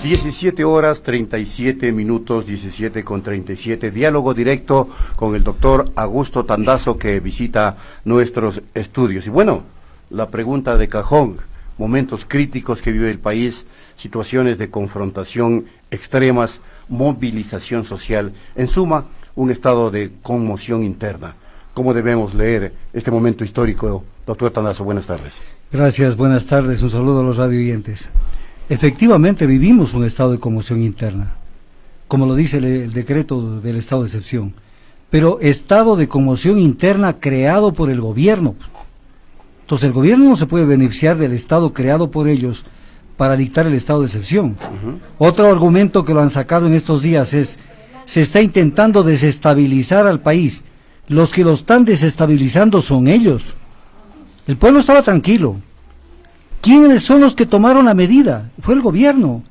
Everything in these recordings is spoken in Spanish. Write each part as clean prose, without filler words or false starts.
17 horas 37 minutos, 17:37, diálogo directo con el doctor Augusto Tandazo, que visita nuestros estudios. Y bueno, la pregunta de cajón: momentos críticos que vive el país, situaciones de confrontación extremas, movilización social, en suma, un estado de conmoción interna. ¿Cómo debemos leer este momento histórico, doctor Tandazo? Buenas tardes. Gracias, buenas tardes, un saludo a los radioyentes. Efectivamente vivimos un estado de conmoción interna, como lo dice el decreto del estado de excepción, pero estado de conmoción interna creado por el gobierno. Entonces el gobierno no se puede beneficiar del estado creado por ellos para dictar el estado de excepción. Otro argumento que lo han sacado en estos días es: se está intentando desestabilizar al país. Los que lo están desestabilizando son ellos. El pueblo estaba tranquilo. ¿Quiénes son los que tomaron la medida? Fue el gobierno.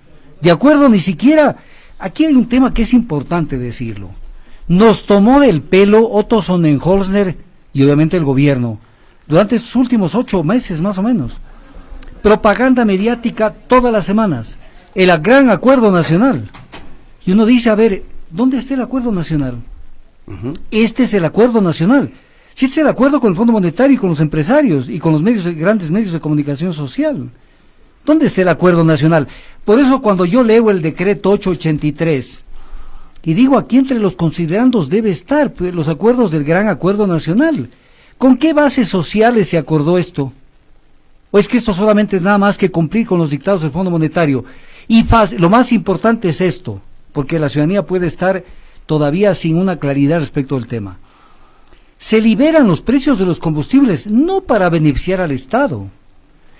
De acuerdo, ni siquiera... Aquí hay un tema que es importante decirlo. Nos tomó del pelo Otto Sonnenholzner y obviamente el gobierno durante estos últimos 8 meses más o menos. Propaganda mediática todas las semanas. El gran acuerdo nacional. Y uno dice, a ver, ¿dónde está el acuerdo nacional? Este es el acuerdo nacional. Si este es el acuerdo con el Fondo Monetario y con los empresarios y con los grandes medios de comunicación social. ¿Dónde está el acuerdo nacional? Por eso cuando yo leo el decreto 883 y digo, aquí entre los considerandos debe estar pues, los acuerdos del gran acuerdo nacional. ¿Con qué bases sociales se acordó esto? ¿O es que esto solamente es nada más que cumplir con los dictados del Fondo Monetario? Y lo más importante es esto, porque la ciudadanía puede estar todavía sin una claridad respecto al tema. Se liberan los precios de los combustibles no para beneficiar al Estado,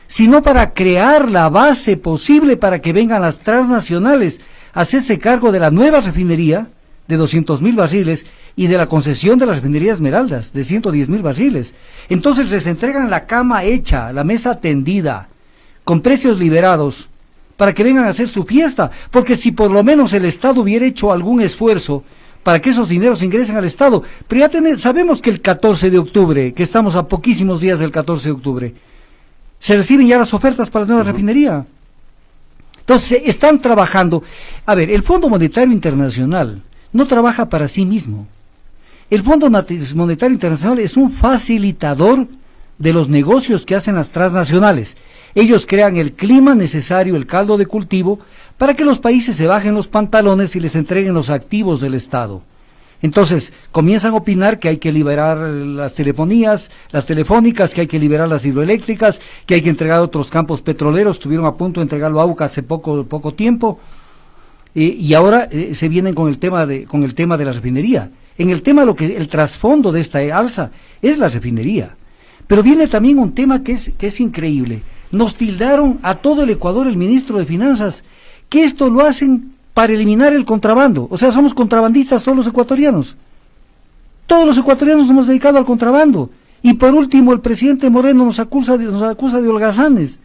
sino para crear la base posible para que vengan las transnacionales a hacerse cargo de la nueva refinería de 200.000 barriles y de la concesión de la refinería Esmeraldas de 110.000 barriles. Entonces les entregan la cama hecha, la mesa tendida, con precios liberados, para que vengan a hacer su fiesta, porque si por lo menos el Estado hubiera hecho algún esfuerzo para que esos dineros ingresen al Estado, pero ya sabemos que el 14 de octubre, que estamos a poquísimos días del 14 de octubre, se reciben ya las ofertas para la nueva refinería. Entonces, están trabajando. A ver, el Fondo Monetario Internacional no trabaja para sí mismo. El Fondo Monetario Internacional es un facilitador de los negocios que hacen las transnacionales. Ellos crean el clima necesario, el caldo de cultivo, para que los países se bajen los pantalones y les entreguen los activos del Estado. Entonces, comienzan a opinar que hay que liberar las telefonías, las telefónicas, que hay que liberar las hidroeléctricas, que hay que entregar otros campos petroleros. Estuvieron a punto de entregarlo a AUCA hace poco tiempo, y ahora se vienen con el tema de la refinería. En el tema, el trasfondo de esta alza es la refinería. Pero viene también un tema que es increíble. Nos tildaron a todo el Ecuador, el ministro de Finanzas, que esto lo hacen para eliminar el contrabando. O sea, somos contrabandistas todos los ecuatorianos. Todos los ecuatorianos nos hemos dedicado al contrabando. Y por último, el presidente Moreno nos acusa de holgazanes.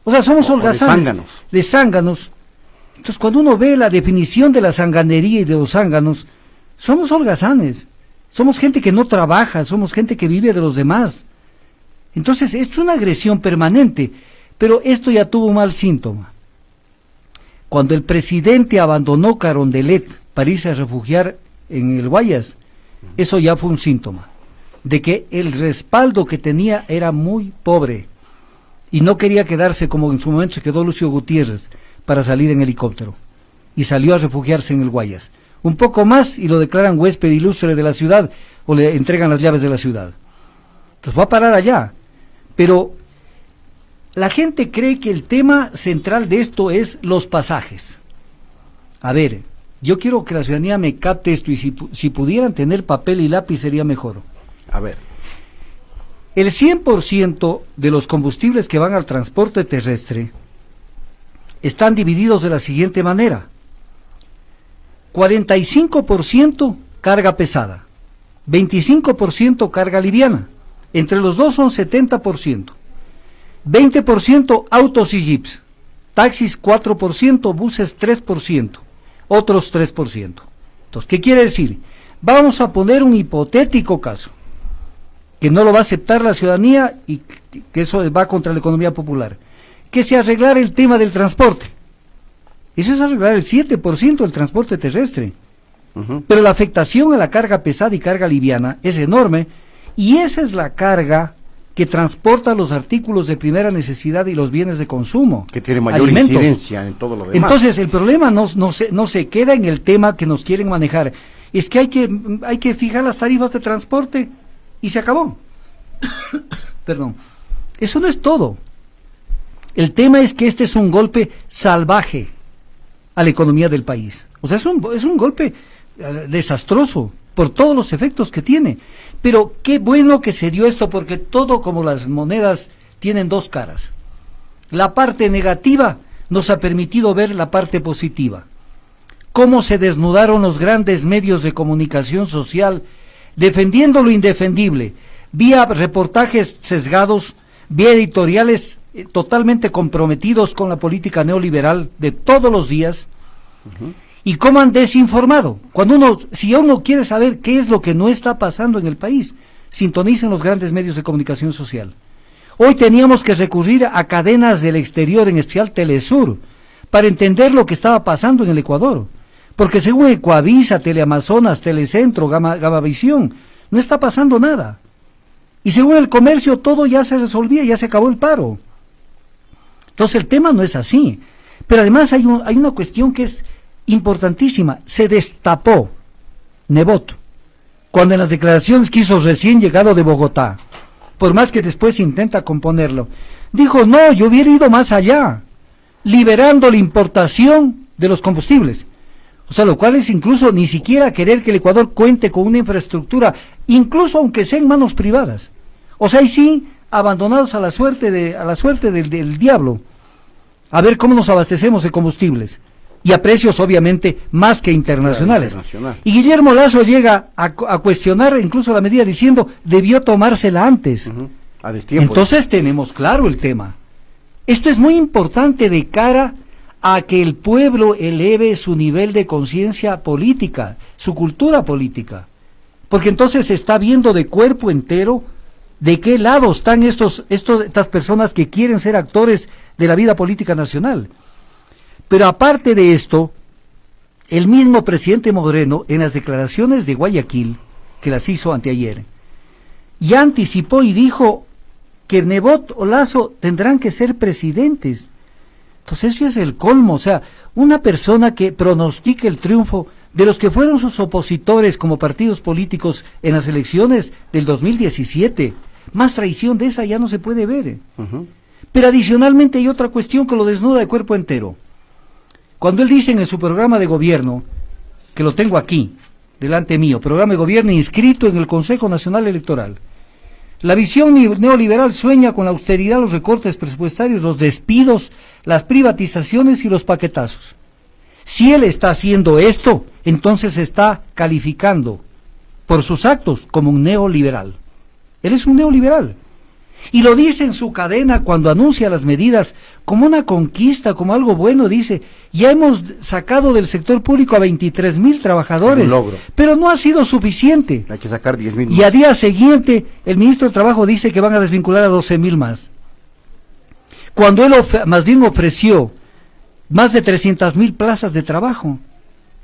O sea, somos holgazanes. De zánganos. Entonces, cuando uno ve la definición de la zanganería y de los zánganos, somos holgazanes. Somos gente que no trabaja, somos gente que vive de los demás. Entonces, es una agresión permanente. Pero esto ya tuvo un mal síntoma. Cuando el presidente abandonó Carondelet para irse a refugiar en el Guayas, eso ya fue un síntoma de que el respaldo que tenía era muy pobre y no quería quedarse como en su momento se quedó Lucio Gutiérrez para salir en helicóptero y salió a refugiarse en el Guayas. Un poco más y lo declaran huésped ilustre de la ciudad o le entregan las llaves de la ciudad. Entonces va a parar allá, pero la gente cree que el tema central de esto es los pasajes. A ver, yo quiero que la ciudadanía me capte esto y si pudieran tener papel y lápiz sería mejor. A ver. El 100% de los combustibles que van al transporte terrestre están divididos de la siguiente manera. 45% carga pesada, 25% carga liviana. Entre los dos son 70%. 20% autos y jeeps, taxis 4%, buses 3%, otros 3%. Entonces, ¿qué quiere decir? Vamos a poner un hipotético caso, que no lo va a aceptar la ciudadanía y que eso va contra la economía popular, que se arreglara el tema del transporte. Eso es arreglar el 7% del transporte terrestre. Ujú. Pero la afectación a la carga pesada y carga liviana es enorme, y esa es la carga que transporta los artículos de primera necesidad y los bienes de consumo. Que tiene mayor alimentos. incidencia en todo lo demás. Entonces, el problema no se queda en el tema que nos quieren manejar. Es que hay que fijar las tarifas de transporte y se acabó. Perdón. Eso no es todo. El tema es que este es un golpe salvaje a la economía del país. O sea, es un golpe desastroso por todos los efectos que tiene. Pero qué bueno que se dio esto, porque todo, como las monedas, tienen dos caras. La parte negativa nos ha permitido ver la parte positiva. Cómo se desnudaron los grandes medios de comunicación social defendiendo lo indefendible, vía reportajes sesgados, vía editoriales totalmente comprometidos con la política neoliberal de todos los días. Ujú. Y cómo han desinformado. Si uno quiere saber qué es lo que no está pasando en el país, sintonicen los grandes medios de comunicación social. Hoy teníamos que recurrir a cadenas del exterior, en especial Telesur, para entender lo que estaba pasando en el Ecuador. Porque según Ecuavisa, Teleamazonas, Telecentro, Gamavisión, no está pasando nada. Y según el comercio, todo ya se resolvía, ya se acabó el paro. Entonces el tema no es así. Pero además hay una cuestión que es importantísima. Se destapó Nebot cuando en las declaraciones que hizo recién llegado de Bogotá, por más que después intenta componerlo, dijo: no, yo hubiera ido más allá, liberando la importación de los combustibles. O sea, lo cual es incluso ni siquiera querer que el Ecuador cuente con una infraestructura, incluso aunque sea en manos privadas. O sea, y sí, abandonados a la suerte del diablo, a ver cómo nos abastecemos de combustibles. Y a precios obviamente más que internacionales. Internacional. Y Guillermo Lasso llega a cuestionar incluso la medida diciendo: debió tomársela antes. Ujú. A destiempo. Entonces tenemos claro el tema. Esto es muy importante de cara a que el pueblo eleve su nivel de conciencia política, su cultura política. Porque entonces se está viendo de cuerpo entero de qué lado están estas personas que quieren ser actores de la vida política nacional. Pero aparte de esto, el mismo presidente Moreno, en las declaraciones de Guayaquil, que las hizo anteayer, ya anticipó y dijo que Nebot o Lasso tendrán que ser presidentes. Entonces eso es el colmo. O sea, una persona que pronostica el triunfo de los que fueron sus opositores como partidos políticos en las elecciones del 2017, más traición de esa ya no se puede ver. Ujú. Pero adicionalmente hay otra cuestión que lo desnuda de cuerpo entero. Cuando él dice en su programa de gobierno, que lo tengo aquí, delante mío, programa de gobierno inscrito en el Consejo Nacional Electoral, la visión neoliberal sueña con la austeridad, los recortes presupuestarios, los despidos, las privatizaciones y los paquetazos. Si él está haciendo esto, entonces está calificando por sus actos como un neoliberal. Él es un neoliberal. Y lo dice en su cadena cuando anuncia las medidas como una conquista, como algo bueno. Dice: ya hemos sacado del sector público a 23,000 trabajadores, Un logro. pero no ha sido suficiente. Hay que sacar 10,000 Y a día siguiente el ministro de Trabajo dice que van a desvincular a 12,000 más. Cuando él más bien ofreció más de 300,000 plazas de trabajo.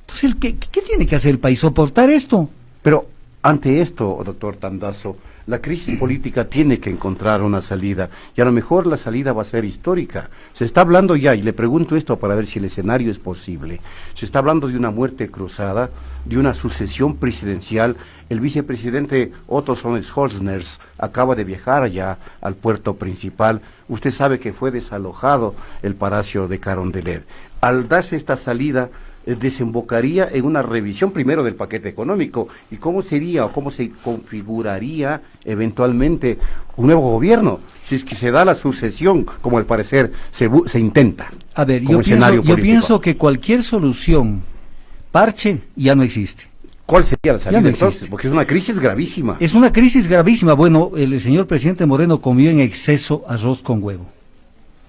Entonces, ¿qué tiene que hacer el país? ¿Soportar esto? Pero ante esto, doctor Tandazo, la crisis política tiene que encontrar una salida, y a lo mejor la salida va a ser histórica. Se está hablando ya, y le pregunto esto para ver si el escenario es posible, se está hablando de una muerte cruzada, de una sucesión presidencial. El vicepresidente Otto von Scholzners acaba de viajar allá al puerto principal. Usted sabe que fue desalojado el Palacio de Carondelet. Al darse esta salida, desembocaría en una revisión primero del paquete económico, y cómo sería o cómo se configuraría eventualmente un nuevo gobierno, si es que se da la sucesión, como al parecer se intenta. A ver, como yo pienso que cualquier solución, parche, ya no existe. ¿Cuál sería la salida no entonces? existe. Porque es una crisis gravísima. Es una crisis gravísima. Bueno, el señor presidente Moreno comió en exceso arroz con huevo.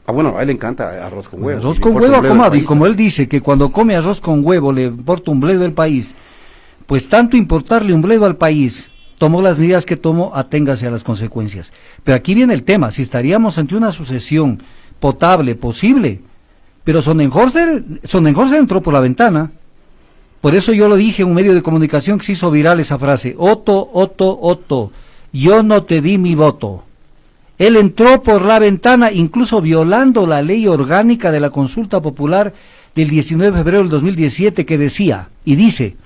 Ah, bueno, a él le encanta arroz con huevo. Arroz Le con importa huevo un bledo acomado, el y país, como ¿no? él dice que cuando come arroz con huevo le importa un bledo el país, pues tanto importarle un bledo al país, tomó las medidas que tomó, aténgase a las consecuencias. Pero aquí viene el tema: si estaríamos ante una sucesión potable, posible, Pero Sonnenhorster entró por la ventana. Por eso yo lo dije en un medio de comunicación que se hizo viral esa frase: Otto, yo no te di mi voto. Él entró por la ventana, incluso violando la ley orgánica de la consulta popular del 19 de febrero del 2017, que decía y dice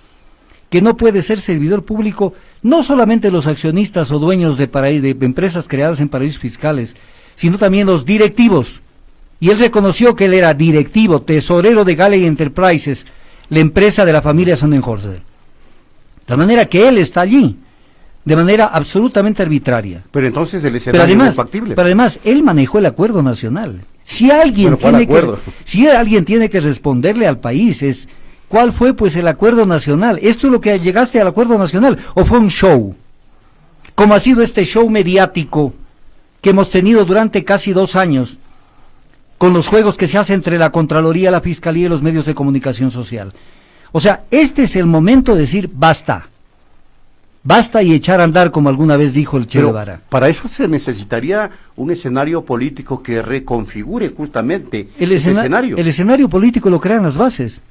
que no puede ser servidor público no solamente los accionistas o dueños de empresas creadas en paraísos fiscales, sino también los directivos. Y él reconoció que él era directivo, tesorero de Galley Enterprises, la empresa de la familia Sonnenhorster. De manera que él está allí, de manera absolutamente arbitraria. Pero entonces el escenario no es factible. Pero además, él manejó el acuerdo nacional. Si alguien tiene que responderle al país es ¿cuál fue pues el acuerdo nacional? ¿Esto es lo que llegaste al acuerdo nacional o fue un show? Como ha sido este show mediático que hemos tenido durante casi 2 años, con los juegos que se hacen entre la Contraloría, la Fiscalía y los medios de comunicación social. O sea, este es el momento de decir basta. Basta y echar a andar, como alguna vez dijo el Che Guevara. Para eso se necesitaría un escenario político que reconfigure justamente ese escenario. El escenario político lo crean las bases.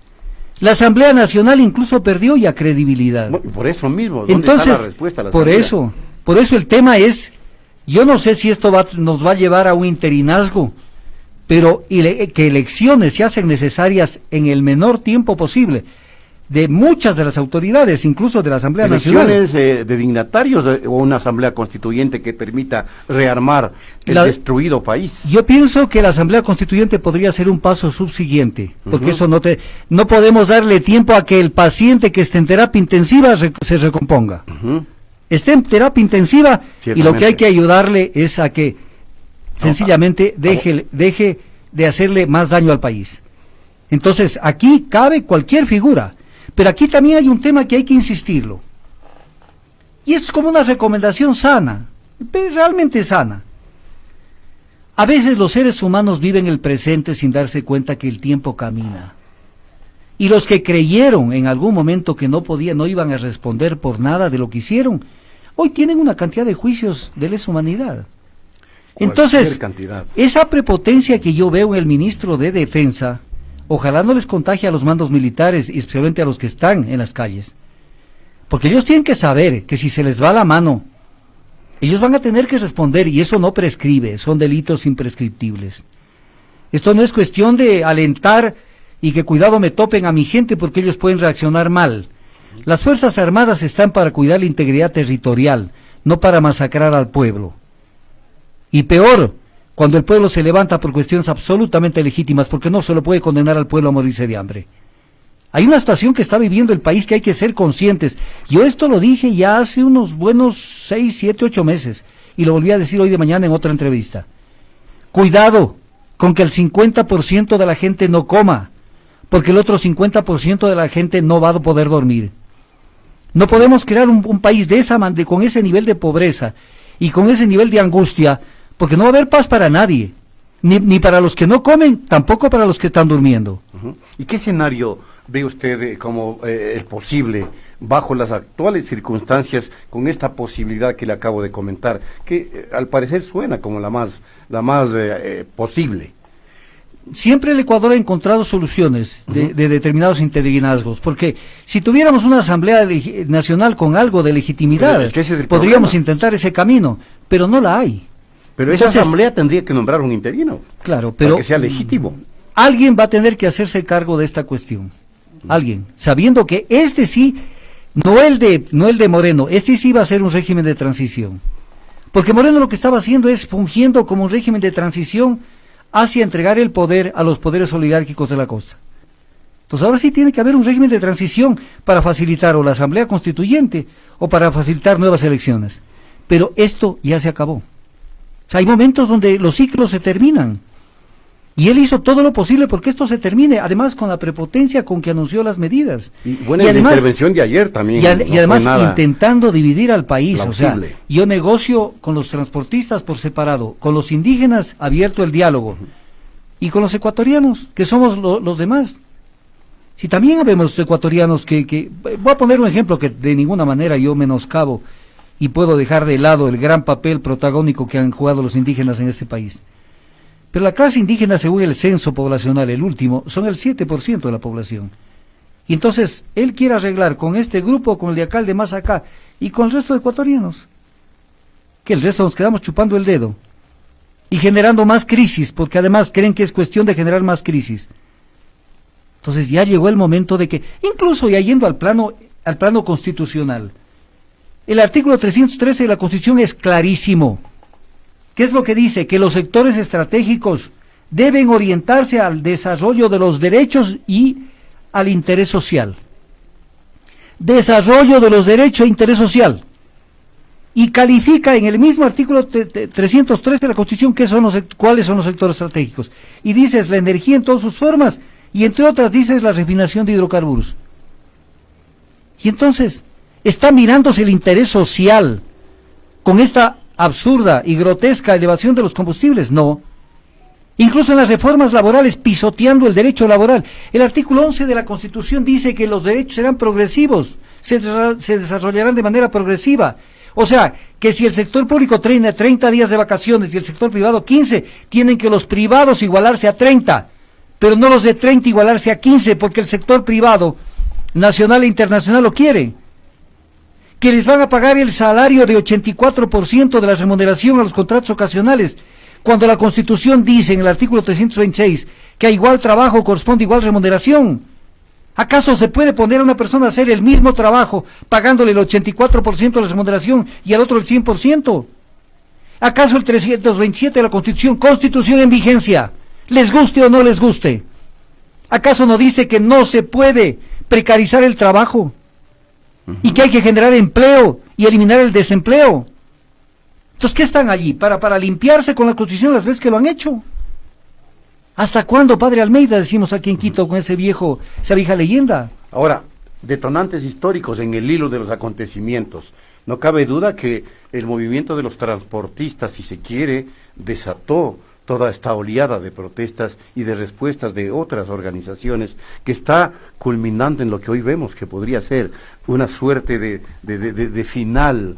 La Asamblea Nacional incluso perdió ya credibilidad. Por eso mismo, ¿dónde Entonces, está la respuesta a la Asamblea? Por eso el tema es, yo no sé si esto nos va a llevar a un interinazgo, pero que elecciones se hacen necesarias en el menor tiempo posible de muchas de las autoridades, incluso de la Asamblea Nacional. Elecciones de dignatarios o una Asamblea Constituyente que permita rearmar el destruido país. Yo pienso que la Asamblea Constituyente podría ser un paso subsiguiente, porque eso no podemos darle tiempo a que el paciente que esté en terapia intensiva se recomponga. Esté en terapia intensiva y lo que hay que ayudarle es a que sencillamente deje de hacerle más daño al país. Entonces, aquí cabe cualquier figura, pero aquí también hay un tema que hay que insistirlo. Y es como una recomendación sana, realmente sana. A veces los seres humanos viven el presente sin darse cuenta que el tiempo camina. Y los que creyeron en algún momento que no iban a responder por nada de lo que hicieron, hoy tienen una cantidad de juicios de lesa humanidad. Entonces, esa prepotencia que yo veo en el ministro de Defensa, ojalá no les contagie a los mandos militares y especialmente a los que están en las calles. Porque ellos tienen que saber que si se les va la mano, ellos van a tener que responder y eso no prescribe, son delitos imprescriptibles. Esto no es cuestión de alentar y que cuidado me topen a mi gente porque ellos pueden reaccionar mal. Las Fuerzas Armadas están para cuidar la integridad territorial, no para masacrar al pueblo. Y peor, cuando el pueblo se levanta por cuestiones absolutamente legítimas, porque no se lo puede condenar al pueblo a morirse de hambre. Hay una situación que está viviendo el país que hay que ser conscientes. Yo esto lo dije ya hace unos buenos 6, 7, 8 meses, y lo volví a decir hoy de mañana en otra entrevista. Cuidado con que el 50% de la gente no coma, porque el otro 50% de la gente no va a poder dormir. No podemos crear un país con ese nivel de pobreza y con ese nivel de angustia, porque no va a haber paz para nadie, ni para los que no comen, tampoco para los que están durmiendo. ¿Y qué escenario ve usted como el posible, bajo las actuales circunstancias, con esta posibilidad que le acabo de comentar, que al parecer suena como la más posible? Siempre el Ecuador ha encontrado soluciones de determinados interinazgos, porque si tuviéramos una Asamblea Nacional con algo de legitimidad, podríamos intentar ese camino, pero no la hay. Pero entonces, esa asamblea tendría que nombrar un interino. Claro, pero para que sea legítimo. Alguien va a tener que hacerse cargo de esta cuestión. Alguien, sabiendo que este sí, no el de Moreno, este sí va a ser un régimen de transición. Porque Moreno lo que estaba haciendo es fungiendo como un régimen de transición hacia entregar el poder a los poderes oligárquicos de la costa. Entonces ahora sí tiene que haber un régimen de transición para facilitar o la Asamblea Constituyente o para facilitar nuevas elecciones. Pero esto ya se acabó. O sea, hay momentos donde los ciclos se terminan. Y él hizo todo lo posible porque esto se termine, además con la prepotencia con que anunció las medidas. Y además, la intervención de ayer también. Y además intentando dividir al país. Plausible. O sea, yo negocio con los transportistas por separado, con los indígenas abierto el diálogo, y con los ecuatorianos, que somos los demás. Si también habemos ecuatorianos que... Voy a poner un ejemplo que de ninguna manera yo menoscabo, y puedo dejar de lado el gran papel protagónico que han jugado los indígenas en este país. Pero la clase indígena, según el censo poblacional, el último, son el 7% de la población. Y entonces, él quiere arreglar con este grupo, con el de acá, el de más acá, y con el resto de ecuatorianos. Que el resto nos quedamos chupando el dedo. Y generando más crisis, porque además creen que es cuestión de generar más crisis. Entonces ya llegó el momento de que, incluso ya yendo al plano constitucional, el artículo 313 de la Constitución es clarísimo. ¿Qué es lo que dice? Que los sectores estratégicos deben orientarse al desarrollo de los derechos y al interés social. Desarrollo de los derechos e interés social. Y califica en el mismo artículo 313 de la Constitución cuáles son los sectores estratégicos. Y dices la energía en todas sus formas, y entre otras dices la refinación de hidrocarburos. Y entonces, ¿está mirándose el interés social con esta absurda y grotesca elevación de los combustibles? No. Incluso en las reformas laborales, pisoteando el derecho laboral. El artículo 11 de la Constitución dice que los derechos serán progresivos, se desarrollarán de manera progresiva. O sea, que si el sector público tiene 30 días de vacaciones y el sector privado 15, tienen que los privados igualarse a 30. Pero no los de 30 igualarse a 15, porque el sector privado, nacional e internacional, lo quiere. Que les van a pagar el salario de 84% de la remuneración a los contratos ocasionales, cuando la Constitución dice en el artículo 326 que a igual trabajo corresponde igual remuneración. ¿Acaso se puede poner a una persona a hacer el mismo trabajo pagándole el 84% de la remuneración y al otro el 100%? ¿Acaso el 327 de la Constitución en vigencia, les guste o no les guste, acaso no dice que no se puede precarizar el trabajo y que hay que generar empleo y eliminar el desempleo? Entonces, ¿qué están allí? ¿Para limpiarse con la Constitución las veces que lo han hecho? ¿Hasta cuándo, padre Almeida, decimos aquí en Quito con esa vieja leyenda? Ahora, detonantes históricos en el hilo de los acontecimientos. No cabe duda que el movimiento de los transportistas, si se quiere, desató toda esta oleada de protestas y de respuestas de otras organizaciones que está culminando en lo que hoy vemos que podría ser una suerte de final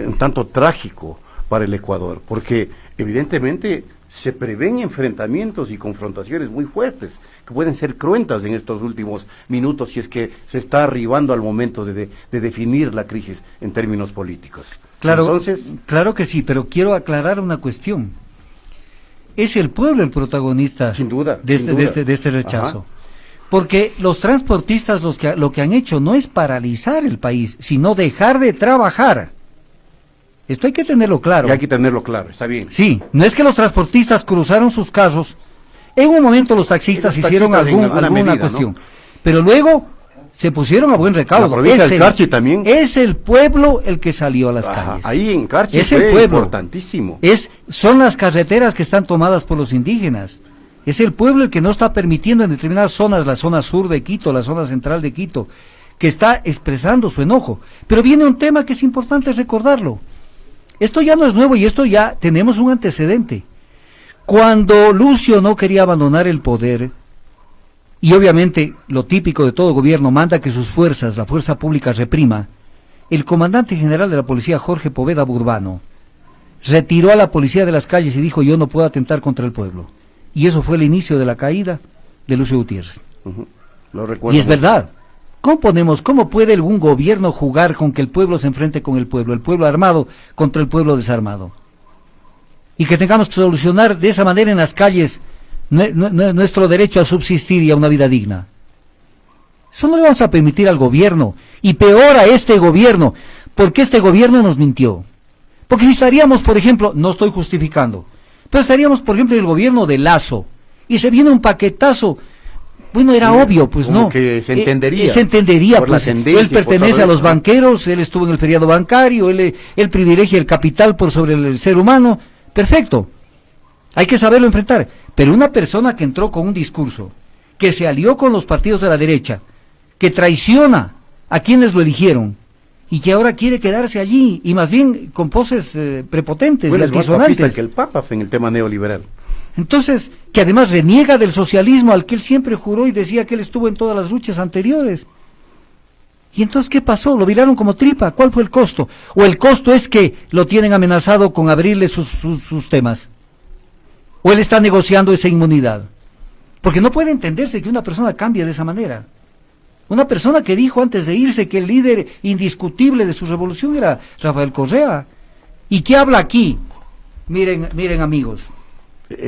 un tanto trágico para el Ecuador, porque evidentemente se prevén enfrentamientos y confrontaciones muy fuertes, que pueden ser cruentas en estos últimos minutos si es que se está arribando al momento de definir la crisis en términos políticos. Claro, entonces, claro que sí, pero quiero aclarar una cuestión. Es el pueblo el protagonista sin duda, de este rechazo. Ajá. Porque los transportistas lo que han hecho no es paralizar el país, sino dejar de trabajar. Esto hay que tenerlo claro. Y hay que tenerlo claro, está bien. Sí, no es que los transportistas cruzaron sus carros. En un momento los taxistas hicieron alguna medida, cuestión. ¿No? Pero luego se pusieron a buen recaudo. La provincia del Carchi también. Es el pueblo el que salió a las calles. Ahí en Carchi es el pueblo. Importantísimo. Son las carreteras que están tomadas por los indígenas. Es el pueblo el que no está permitiendo en determinadas zonas, la zona sur de Quito, la zona central de Quito, que está expresando su enojo. Pero viene un tema que es importante recordarlo. Esto ya no es nuevo y esto ya tenemos un antecedente. Cuando Lucio no quería abandonar el poder, y obviamente lo típico de todo gobierno manda que sus fuerzas, la fuerza pública reprima, el comandante general de la policía, Jorge Poveda Burbano, retiró a la policía de las calles y dijo: yo no puedo atentar contra el pueblo. Y eso fue el inicio de la caída de Lucio Gutiérrez. Lo recuerdo. Y es verdad. ¿Cómo puede algún gobierno jugar con que el pueblo se enfrente con el pueblo armado contra el pueblo desarmado? Y que tengamos que solucionar de esa manera en las calles nuestro derecho a subsistir y a una vida digna. Eso no le vamos a permitir al gobierno, y peor a este gobierno, porque este gobierno nos mintió. Porque si estaríamos, por ejemplo, no estoy justificando, pero estaríamos, por ejemplo, en el gobierno de Lasso, y se viene un paquetazo. Bueno, era obvio, pues no. Que se entendería. Se entendería, pues él pertenece a los banqueros, él estuvo en el feriado bancario, él privilegia el capital por sobre el ser humano. Perfecto. Hay que saberlo enfrentar. Pero una persona que entró con un discurso, que se alió con los partidos de la derecha, que traiciona a quienes lo eligieron, y que ahora quiere quedarse allí, y más bien con poses prepotentes y altisonantes. Es más que el Papa en el tema neoliberal. Entonces, que además reniega del socialismo al que él siempre juró y decía que él estuvo en todas las luchas anteriores. Y entonces, ¿qué pasó? Lo viraron como tripa. ¿Cuál fue el costo? O el costo es que lo tienen amenazado con abrirle sus temas. ¿O él está negociando esa inmunidad? Porque no puede entenderse que una persona cambie de esa manera. Una persona que dijo antes de irse que el líder indiscutible de su revolución era Rafael Correa. ¿Y qué habla aquí? Miren amigos,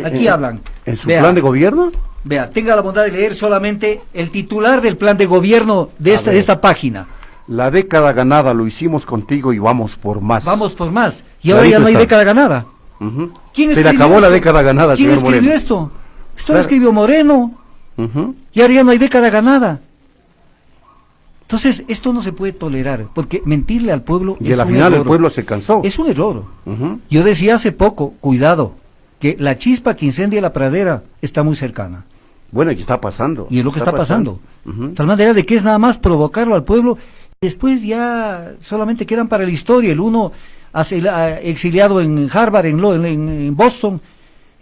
aquí hablan. ¿En su plan de gobierno? Vea, tenga la bondad de leer solamente el titular del plan de gobierno de esta página. La década ganada lo hicimos contigo y vamos por más. Vamos por más. Y ahora ya no hay década ganada. ¿Quién se le acabó esto? la década ganada. ¿Quién escribió Moreno? Esto lo escribió Moreno. Y ahora ya no hay década ganada. Entonces, esto no se puede tolerar, porque mentirle al pueblo y a la final el pueblo se cansó. Es un error. Yo decía hace poco, cuidado, que la chispa que incendia la pradera está muy cercana. Bueno, y está pasando. Y es lo que está pasando. Tal manera de que es nada más provocarlo al pueblo, después ya solamente quedan para la historia. El uno exiliado en Harvard, en Boston,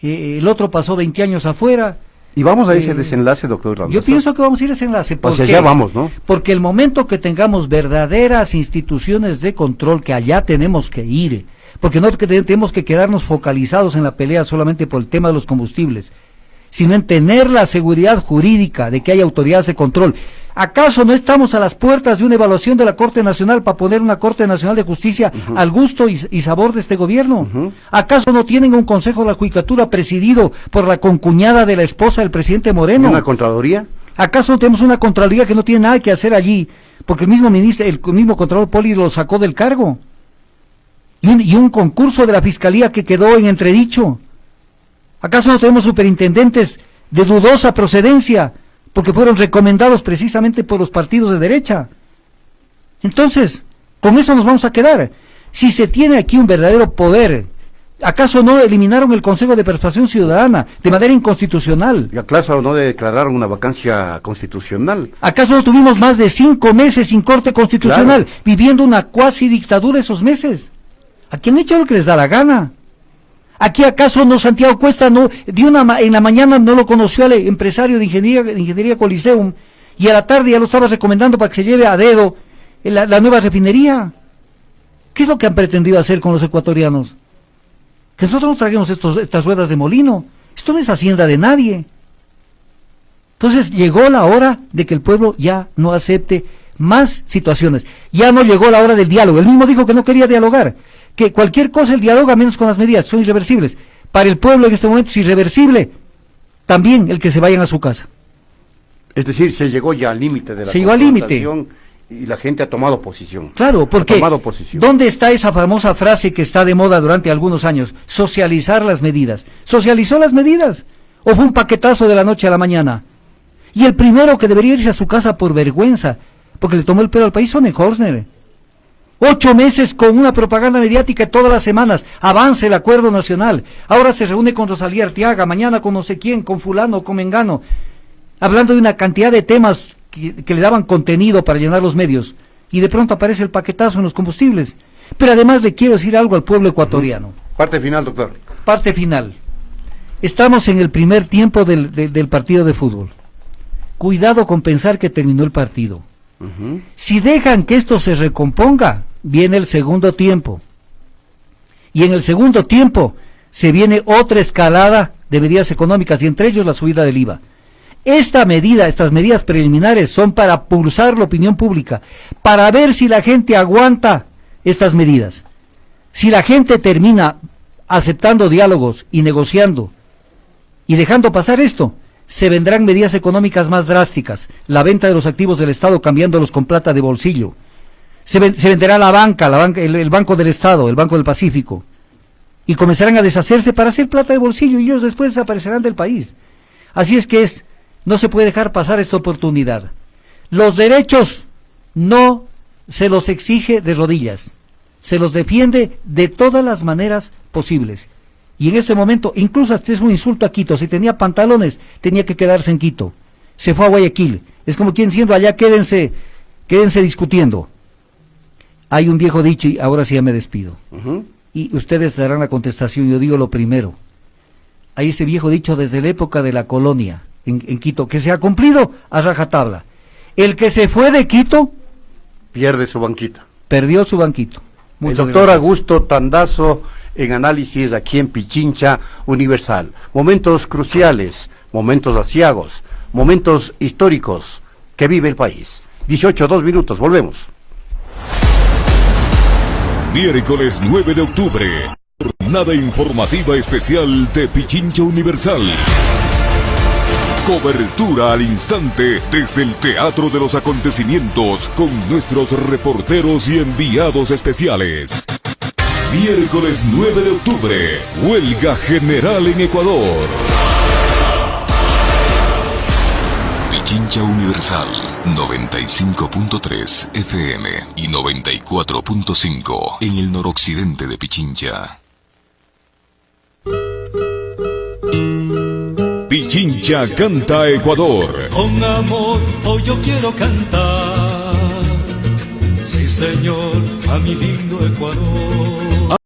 el otro pasó 20 años afuera. Y vamos a ese desenlace, doctor Ramos. Yo pienso que vamos a ir a ese enlace. O sea, ya vamos, ¿no? Porque el momento que tengamos verdaderas instituciones de control, que allá tenemos que ir, porque no tenemos que quedarnos focalizados en la pelea solamente por el tema de los combustibles, sino en tener la seguridad jurídica de que hay autoridades de control. ¿Acaso no estamos a las puertas de una evaluación de la Corte Nacional para poner una Corte Nacional de Justicia al gusto y sabor de este gobierno? ¿Acaso no tienen un Consejo de la Judicatura presidido por la concuñada de la esposa del presidente Moreno? ¿Una Contraloría? ¿Acaso no tenemos una Contraloría que no tiene nada que hacer allí? Porque el mismo Contralor Poli lo sacó del cargo. Y un concurso de la Fiscalía que quedó en entredicho. ¿Acaso no tenemos superintendentes de dudosa procedencia, porque fueron recomendados precisamente por los partidos de derecha? Entonces, con eso nos vamos a quedar. Si se tiene aquí un verdadero poder, ¿acaso no eliminaron el Consejo de Persuasión Ciudadana de manera inconstitucional? ¿Y acaso no declararon una vacancia constitucional? ¿Acaso no tuvimos más de 5 meses sin Corte Constitucional, claro, viviendo una cuasi dictadura esos meses? ¿A quién han hecho lo que les da la gana? ¿Aquí acaso no Santiago Cuesta en la mañana no lo conoció al empresario de ingeniería Coliseum, y a la tarde ya lo estaba recomendando para que se lleve a dedo la nueva refinería? ¿Qué es lo que han pretendido hacer con los ecuatorianos? Que nosotros nos traguemos estas ruedas de molino. Esto no es hacienda de nadie. Entonces llegó la hora de que el pueblo ya no acepte más situaciones. Ya no llegó la hora del diálogo. Él mismo dijo que no quería dialogar, que cualquier cosa él dialoga menos con las medidas, son irreversibles. Para el pueblo en este momento es irreversible también el que se vayan a su casa. Es decir, se llegó ya al límite de la se llegó al límite. Y la gente ha tomado posición. Claro, porque ¿dónde está esa famosa frase que está de moda durante algunos años? Socializar las medidas. ¿Socializó las medidas? ¿O fue un paquetazo de la noche a la mañana? Y el primero que debería irse a su casa por vergüenza, porque le tomó el pelo al país, son Horstner. 8 meses con una propaganda mediática todas las semanas, avance el acuerdo nacional, ahora se reúne con Rosalía Arteaga, mañana con no sé quién, con fulano, con mengano, hablando de una cantidad de temas que le daban contenido para llenar los medios, y de pronto aparece el paquetazo en los combustibles. Pero además le quiero decir algo al pueblo ecuatoriano. Parte final, doctor. Parte final. Estamos en el primer tiempo del partido de fútbol. Cuidado con pensar que terminó el partido. Si dejan que esto se recomponga, viene el segundo tiempo. Y en el segundo tiempo se viene otra escalada de medidas económicas, y entre ellos la subida del IVA. Estas medidas preliminares son para pulsar la opinión pública, para ver si la gente aguanta estas medidas. Si la gente termina aceptando diálogos y negociando y dejando pasar esto, se vendrán medidas económicas más drásticas, la venta de los activos del Estado cambiándolos con plata de bolsillo, se venderá la banca, el Banco del Estado, el Banco del Pacífico, y comenzarán a deshacerse para hacer plata de bolsillo, y ellos después desaparecerán del país. Así es que no se puede dejar pasar esta oportunidad. Los derechos no se los exige de rodillas, se los defiende de todas las maneras posibles. Y en este momento, incluso hasta es un insulto a Quito, si tenía pantalones, tenía que quedarse en Quito. Se fue a Guayaquil. Es como quien diciendo, allá quédense discutiendo. Hay un viejo dicho, y ahora sí ya me despido. Y ustedes darán la contestación, yo digo lo primero. Hay ese viejo dicho desde la época de la colonia, en Quito, que se ha cumplido a rajatabla. El que se fue de Quito, pierde su banquita. Perdió su banquito. El Muchas doctor gracias. Augusto Tandazo en análisis aquí en Pichincha Universal. Momentos cruciales, momentos aciagos, momentos históricos que vive el país. 18, 2 minutos, volvemos. Miércoles 9 de octubre, jornada informativa especial de Pichincha Universal. Cobertura al instante desde el Teatro de los Acontecimientos con nuestros reporteros y enviados especiales. Miércoles 9 de octubre, huelga general en Ecuador. Pichincha Universal, 95.3 FM y 94.5 en el noroccidente de Pichincha. Pichincha canta Ecuador. Con amor hoy yo quiero cantar, sí señor, a mi lindo Ecuador.